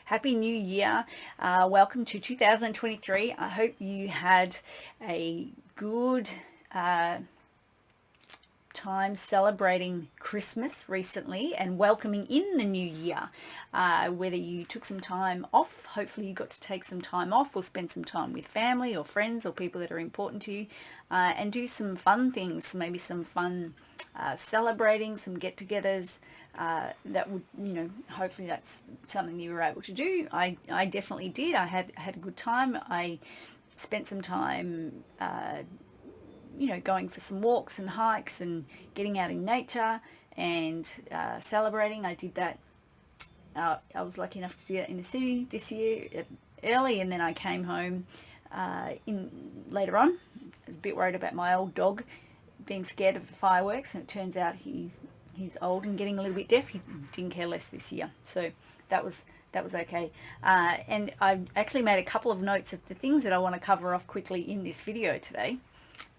Happy New Year. Welcome to 2023. I hope you had a good time celebrating Christmas recently and welcoming in the new year. Whether you took some time off, hopefully you got to take some time off or spend some time with family or friends or people that are important to you, and do some fun things, maybe some fun celebrating, some get-togethers. That would, hopefully that's something you were able to do. I definitely did. I had a good time. I spent some time going for some walks and hikes and getting out in nature and celebrating. I did that. I was lucky enough to do that in the city this year early, and then I came home in later on. I was a bit worried about my old dog being scared of the fireworks, and it turns out he's old and getting a little bit deaf. He didn't care less this year, so that was okay. And I actually made a couple of notes of the things that I want to cover off quickly in this video today.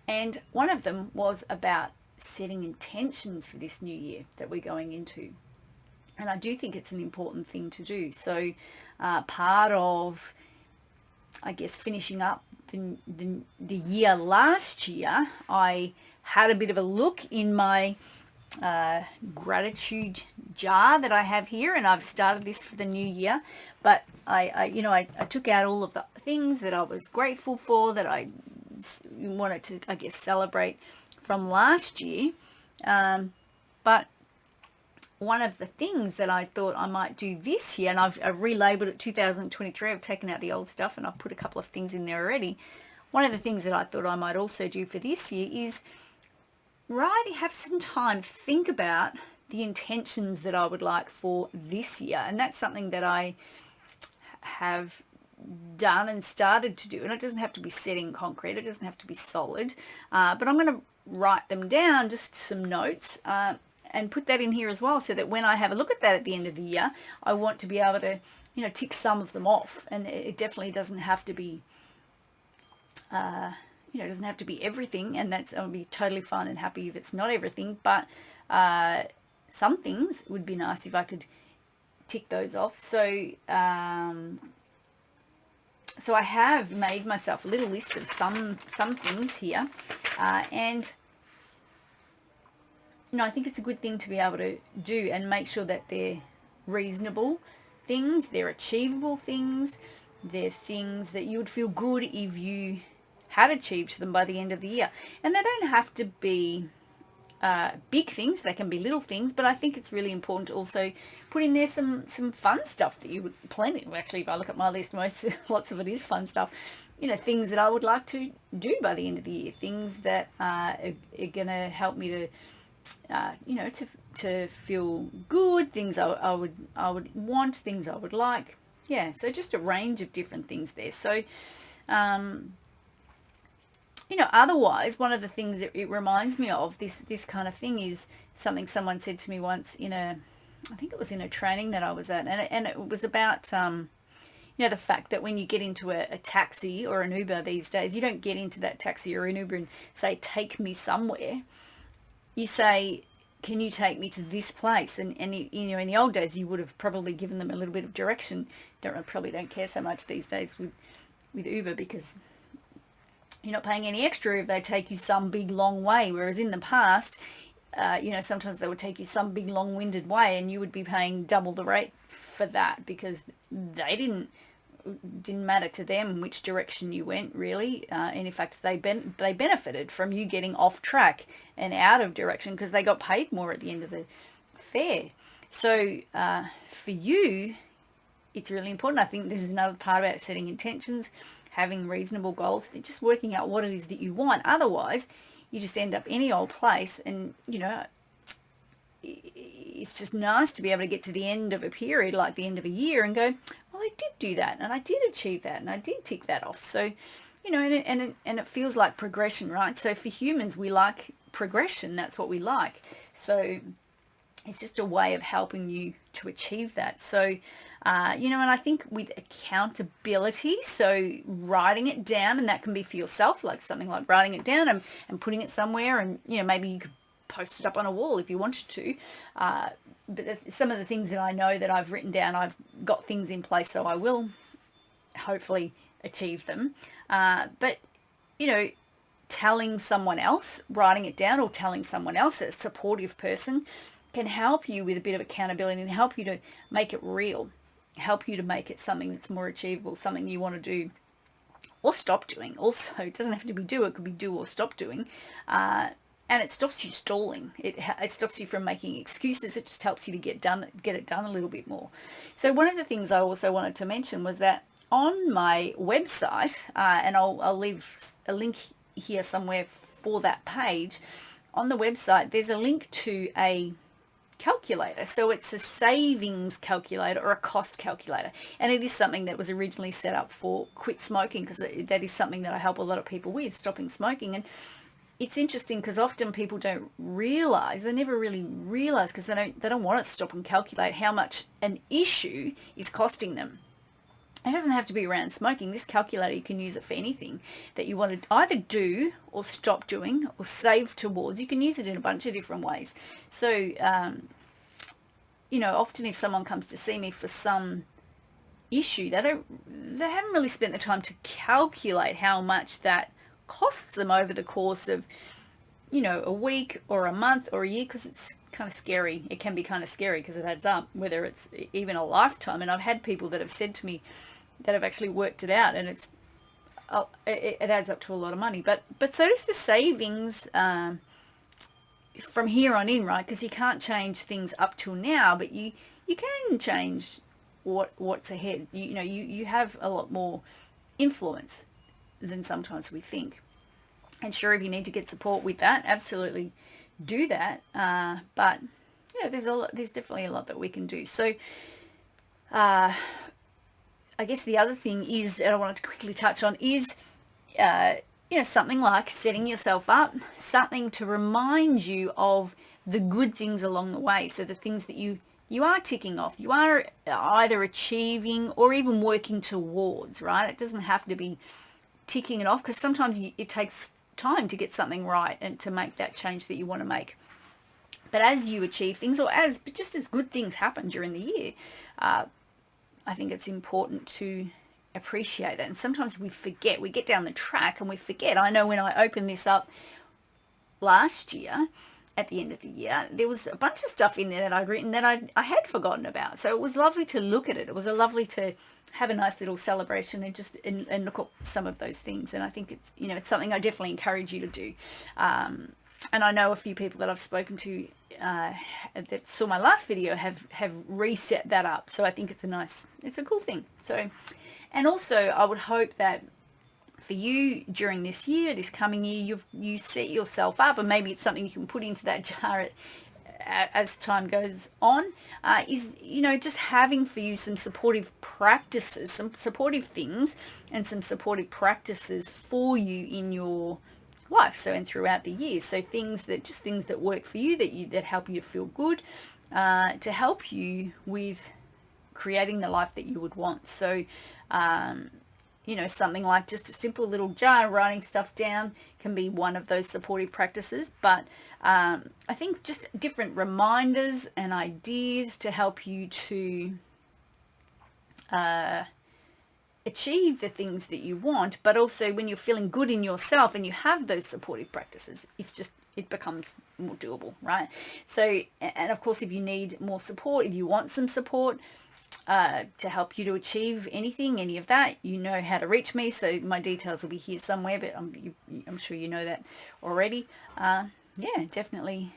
And one of them was about setting intentions for this new year that we're going into. And I do think it's an important thing to do. So part of, I guess, finishing up the year last year, I had a bit of a look in my gratitude jar that I have here, and I've started this for the new year. But I took out all of the things that I was grateful for, that I wanted to, I guess, celebrate from last year. But one of the things that I thought I might do this year, and I've relabeled it 2023, I've taken out the old stuff and I've put a couple of things in there already. One of the things that I thought I might also do for this year is have some time, think about the intentions that I would like for this year. And that's something that I have done and started to do, and it doesn't have to be set in concrete, it doesn't have to be solid, but I'm going to write them down, just some notes, and put that in here as well, so that when I have a look at that at the end of the year, I want to be able to tick some of them off. And it definitely doesn't have to be doesn't have to be everything, and I'll be totally fine and happy if it's not everything, but some things would be nice if I could tick those off. So I have made myself a little list of some things here, and I think it's a good thing to be able to do and make sure that they're reasonable things, they're achievable things, they're things that you would feel good if you had achieved them by the end of the year. And they don't have to be big things, they can be little things, but I think it's really important to also put in there some fun stuff that you would actually, if I look at my list, lots of it is fun stuff, things that I would like to do by the end of the year, things that are going to help me to to feel good, things I would want, things I would like. So just a range of different things there. So otherwise, one of the things that it reminds me of, this kind of thing, is something someone said to me once I think it was in a training that I was at, and it was about, the fact that when you get into a taxi or an Uber these days, you don't get into that taxi or an Uber and say, take me somewhere. You say, can you take me to this place? And in the old days, you would have probably given them a little bit of direction. Probably don't care so much these days with Uber, because you're not paying any extra if they take you some big long way, whereas in the past, sometimes they would take you some big long-winded way and you would be paying double the rate for that, because they didn't matter to them which direction you went, really, and in fact they benefited from you getting off track and out of direction, because they got paid more at the end of the fare. So for you, it's really important. I think this is another part about setting intentions, having reasonable goals, just working out what it is that you want. Otherwise, you just end up any old place, and it's just nice to be able to get to the end of a period, like the end of a year, and go, well, I did do that, and I did achieve that, and I did tick that off. So, and it feels like progression, right? So for humans, we like progression. That's what we like. So it's just a way of helping you to achieve that. So, and I think with accountability, so writing it down, and that can be for yourself, like something like writing it down and putting it somewhere, and, maybe you could post it up on a wall if you wanted to. But some of the things that I know that I've written down, I've got things in place, so I will hopefully achieve them. But, you know, telling someone else, writing it down, or telling someone else, a supportive person, can help you with a bit of accountability and help you to make it real, help you to make it something that's more achievable, something you want to do or stop doing. Also, it doesn't have to be do, it could be do or stop doing. And it stops you stalling. It stops you from making excuses. It just helps you to get it done a little bit more. So one of the things I also wanted to mention was that on my website, and I'll leave a link here somewhere for that page, on the website there's a link to a calculator. So it's a savings calculator or a cost calculator, and it is something that was originally set up for quit smoking, because that is something that I help a lot of people with, stopping smoking. And it's interesting because often people don't realize, they never really realize, because they don't want to stop and calculate how much an issue is costing them. It doesn't have to be around smoking. This calculator, you can use it for anything that you want to either do or stop doing or save towards. You can use it in a bunch of different ways. So, you know, often if someone comes to see me for some issue, they haven't really spent the time to calculate how much that costs them over the course of, you know, a week or a month or a year, because it's kind of scary. It can be kind of scary because it adds up, whether it's even a lifetime. And I've had people that have said to me that have actually worked it out, and it adds up to a lot of money. But so does the savings from here on in, right? Because you can't change things up till now, but you can change what's ahead. You know, you have a lot more influence than sometimes we think. And sure, if you need to get support with that, absolutely do that. But yeah, there's definitely a lot that we can do. So I guess the other thing is that I wanted to quickly touch on is, you know, something like setting yourself up, something to remind you of the good things along the way. So the things that you are ticking off, you are either achieving or even working towards, right? It doesn't have to be ticking it off, because sometimes it takes time to get something right and to make that change that you want to make. But as you achieve things, or just as good things happen during the year, I think it's important to appreciate that. And sometimes we forget, we get down the track and we forget. I know when I opened this up last year, at the end of the year, there was a bunch of stuff in there that I'd written that I had forgotten about. So it was lovely to look at it. It was lovely to have a nice little celebration and look at some of those things. And I think it's, you know, it's something I definitely encourage you to do. And I know a few people that I've spoken to that saw my last video have reset that up. So I think it's a cool thing. So, and also I would hope that for you during this year, this coming year, you set yourself up, and maybe it's something you can put into that jar as time goes on, is, you know, just having for you some supportive practices, some supportive things and some supportive practices for you in your life. So, and throughout the year. So things that work for you, that help you to feel good, to help you with creating the life that you would want. So, you know, something like just a simple little jar, writing stuff down can be one of those supportive practices. But I think just different reminders and ideas to help you to achieve the things that you want. But also when you're feeling good in yourself and you have those supportive practices, it becomes more doable, right? So, and of course, if you need more support, if you want some support, to help you to achieve any of that, you know how to reach me. So my details will be here somewhere, but I'm sure you know that already. Yeah, definitely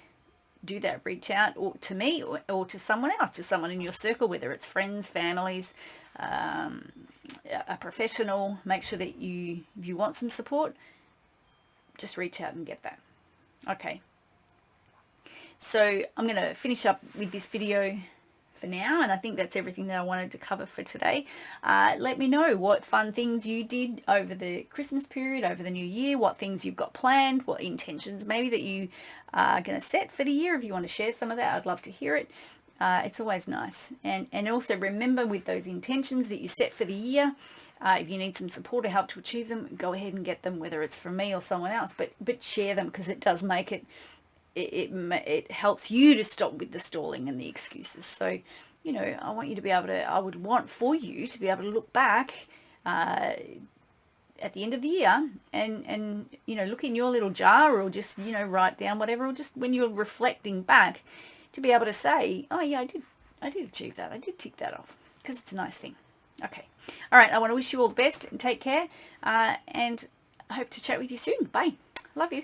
do that. Reach out to me or to someone else, to someone in your circle, whether it's friends, families, a professional. Make sure that if you want some support, just reach out and get that. Okay. So I'm going to finish up with this video for now, and I think that's everything that I wanted to cover for today. Let me know what fun things you did over the Christmas period, over the new year, what things you've got planned, what intentions maybe that you are going to set for the year. If you want to share some of that, I'd love to hear it. It's always nice. And also remember, with those intentions that you set for the year, if you need some support to help to achieve them, go ahead and get them, whether it's from me or someone else, but share them, because it does make it it helps you to stop with the stalling and the excuses. So, you know, I want you to be able to, I would want for you to be able to look back at the end of the year and you know, look in your little jar, or just, you know, write down whatever, or just when you're reflecting back, to be able to say, oh yeah, I did achieve that, I did tick that off, because it's a nice thing. Okay, all right, I want to wish you all the best and take care, and I hope to chat with you soon. Bye. Love you.